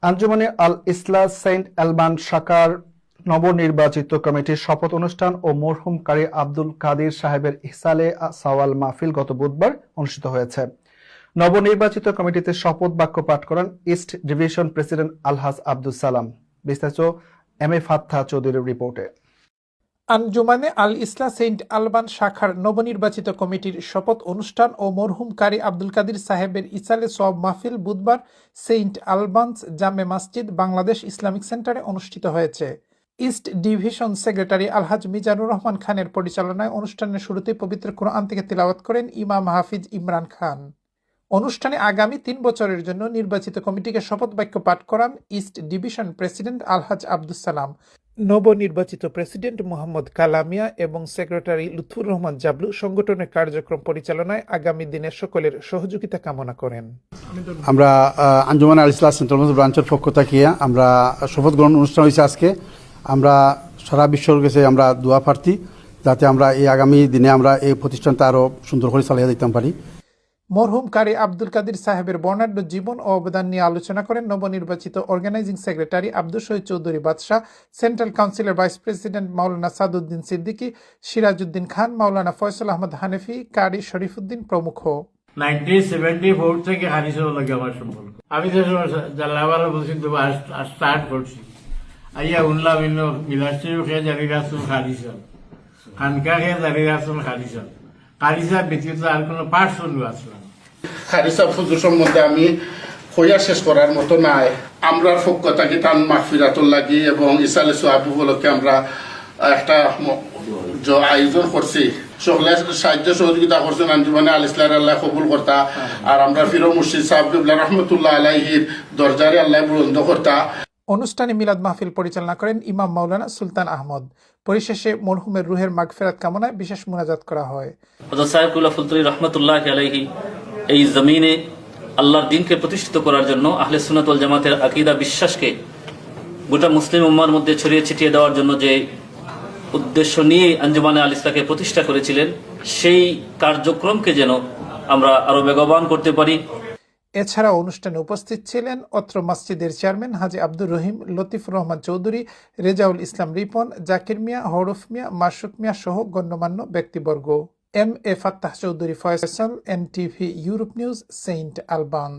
আঞ্জুমানে আল ইসলাহ Saint অ্যালবান শাখার নবনির্বাচিত কমিটির শপথ অনুষ্ঠান ও মরহুম কারি আব্দুল কাদির সাহেবের ইহসালে সাওয়াল মাহফিল গত বুধবার অনুষ্ঠিত হয়েছে। নবনির্বাচিত কমিটিতে শপথ বাক্য পাঠ করেন ইস্ট ডিভিশন প্রেসিডেন্ট আলহাজ আব্দুল সালাম। বিস্তারিত এম এ ফাত্তা চৌধুরীর রিপোর্টে। আঞ্জুমানে আল ইসলাহ সেন্ট আলবান শাখার নবনির্বাচিত কমিটির শপথ অনুষ্ঠান ও মরহুম কারি আব্দুল কাদির সাহেবের ইসালে সওয়াব মাহফিল বুধবার সেন্ট আলবান্স জামে মসজিদ বাংলাদেশ ইসলামিক সেন্টারে অনুষ্ঠিত হয়েছে। ইস্ট ডিভিশন সেক্রেটারি আলহাজ মিজানুর রহমান খানের পরিচালনায় অনুষ্ঠানের শুরুতেই পবিত্র কোরআন থেকে তিলাওয়াত করেন ইমাম হাফিজ ইমরান খান। অনুষ্ঠানে আগামী ৩ বছরের জন্য নির্বাচিত কমিটিকে শপথ বাক্য পাঠ করান ইস্ট ডিভিশন প্রেসিডেন্ট আলহাজ আব্দুল সালাম, নবনির্বাচিত প্রেসিডেন্ট মোহাম্মদ কালামিয়া এবং সেক্রেটারি লুৎফুর রহমান জাবলু সংগঠনের কার্যক্রম পরিচালনায় আগামী দিনে সকলের সহযোগিতা কামনা করেন। আমরা আঞ্জুমান আল ইসলাহ সেন্ট্রাল ব্রাঞ্চের পক্ষ থেকে আমরা শপথ গ্রহণ অনুষ্ঠান হয়েছে আজকে। আমরা সারা বিশ্বর কাছে আমরা দোয়া প্রার্থী যাতে আমরা এই আগামী দিনে আমরা এই প্রতিষ্ঠানটা আরও সুন্দর করে চালিয়ে দিতে পারি। মরহুম কারি আব্দুল কাদির সাহেবের বর্ণাঢ্য জীবন ও অবদান নিয়ে আলোচনা করেন নবনির্বাচিত অর্গানাইজিং সেক্রেটারি আব্দুল শহীদ চৌধুরী বাদশাহ, সেন্ট্রাল কাউন্সিলের ভাইস প্রেসিডেন্ট মাওলানা সাদউদ্দিন সিদ্দিকী, সিরাজউদ্দিন খান, মাওলানা ফয়সাল আহমদ হানেফি, কারি শরীফুদ্দিন প্রমুখ। 1974 থেকে হাদিসের লগে আমার সম্পর্ক। আমি তো জাল্লাওয়ালা বলছি তো স্টার্ট করছি। আইয়া উনলাম মিলাস্ট্রি খেয়ে জারি রাসুল হাদিসল, খানকা খেয়ে জারি রাসুল হাদিসল, হাদিসা ব্যতীত আর কোনো পাঠ শুনবো আসলাম। হাদিসা ফুজুর সম্বন্ধে আমি হইয়া শেষ করার মতো নাই। আমরা পক্ষ থাকি তান মাহফিরাতুল লাগি এবং ইসালে সোহাব উপলক্ষে আমরা একটা আয়োজন করছি। সকলে সাহায্য সহযোগিতা করছেন আঞ্জুমানে আল ইসলাহ আল্লাহ কবুল করতা, আর আমরা ফিরো মুর্শিদ সাহেব কিবলা রহমতুল্লাহ আলাইহির দরজারে আল্লাহ বুলন্দ করতা। অনুষ্ঠানে মিলাদ মাহফিল পরিচালনা করেন ইমাম মাওলানা সুলতান আহমদ। পরিশেষে মরহুমের রুহের মাগফিরাত কামনায় বিশেষ মুনাজাত করা হয়। হযরত সাহেবুল্লাহ ফুলতুরি রহমতুল্লাহ আলাইহি এই জমিনে আল্লাহর দ্বীনকে প্রতিষ্ঠিত করার জন্য আহলে সুন্নাত ওয়াল জামাতের আকীদা বিশ্বাসকে গোটা মুসলিম উম্মার মধ্যে ছড়িয়ে ছিটিয়ে দেওয়ার জন্য যে উদ্দেশ্য নিয়ে আঞ্জুমানে আল ইসলাহকে প্রতিষ্ঠা করেছিলেন, সেই কার্যক্রমকে যেন আমরা আরো বেগবান করতে পারি। এছাড়া অনুষ্ঠানে উপস্থিত ছিলেন অত্র মসজিদের চেয়ারম্যান হাজী আব্দুর রহিম, লতিফুর রহমান চৌধুরী, রেজাউল ইসলাম রিপন, জাকির মিয়া, হরফ মিয়া, মাসুক মিয়া সহ গণ্যমান্য ব্যক্তিবর্গ। M A Fattah Chowdhury, Faisal, NTV Europe news, Saint Alban.